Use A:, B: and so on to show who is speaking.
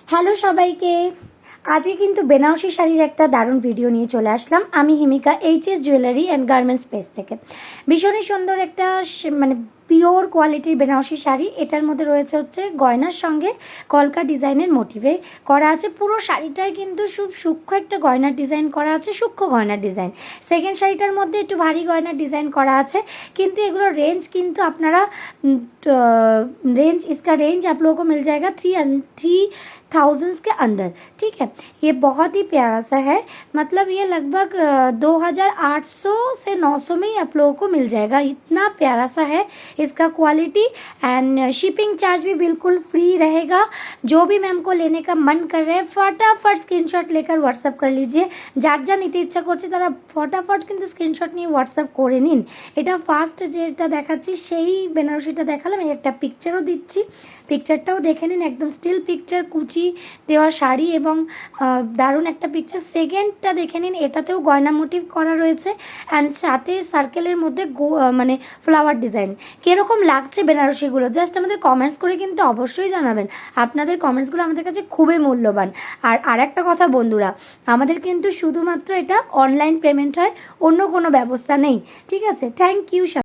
A: Hello সবাইকে। আজকে কিন্তু বেনারসি শাড়ির একটা দারুণ ভিডিও নিয়ে চলে আসলাম। আমি Himika, HS jewellery and garments space থেকে। ভীষণই সুন্দর একটা মানে পিওর কোয়ালিটির বেনারসি শাড়ি। এটার মধ্যে রয়েছে হচ্ছে গয়নার সঙ্গে কলকা ডিজাইনের মোটিভে করা আছে। পুরো শাড়িটায় কিন্তু সূক্ষ্ম একটা গয়নার ডিজাইন করা আছে, সূক্ষ্ম গয়নার ডিজাইন। সেকেন্ড শাড়িটার মধ্যে একটু ভারী গয়নার ডিজাইন করা আছে, কিন্তু এগুলোর রেঞ্জ কিন্তু আপনারা इसका रेंज आप लोगों को मिल जाएगा 3000 के अंदर। ठीक है, ये बहुत ही प्यारा सा है। मतलब ये लगभग 2800 से 900 में ही आप लोगों को मिल जाएगा। इतना प्यारा सा है इसका क्वालिटी। एंड शिपिंग चार्ज भी बिल्कुल फ्री रहेगा। जो भी मैम को लेने का मन कर रहे हैं फटाफट स्क्रीनशॉट लेकर व्हाट्सअप कर लीजिए। যার যা নিতে ইচ্ছা করছে তারা ফটাফট কিন্তু স্ক্রিনশট নিয়ে হোয়াটসঅ্যাপ করে নিন। এটা ফার্স্ট যেটা দেখাচ্ছি সেই বেনারসিটা দেখালাম, এর একটা পিকচারও দিচ্ছি, পিকচারটাও দেখে নিন। একদম স্টিল পিকচার, কুচি দেওয়া শাড়ি এবং দারুণ একটা পিকচার। সেকেন্ডটা দেখে নিন, এটাতেও গয়না মোটিভ করা রয়েছে অ্যান্ড সাথে সার্কেলের মধ্যে মানে ফ্লাওয়ার ডিজাইন। কীরকম লাগছে বেনারসিগুলো জাস্ট আমাদের কমেন্টস করে কিন্তু অবশ্যই জানাবেন। আপনাদের কমেন্টসগুলো আমাদের কাছে খুবই মূল্যবান। আর একটা কথা বন্ধুরা, আমাদের কিন্তু শুধুমাত্র এটা অনলাইন পেমেন্ট হয়, অন্য কোনো ব্যবস্থা নেই। ঠিক আছে, থ্যাংক ইউ।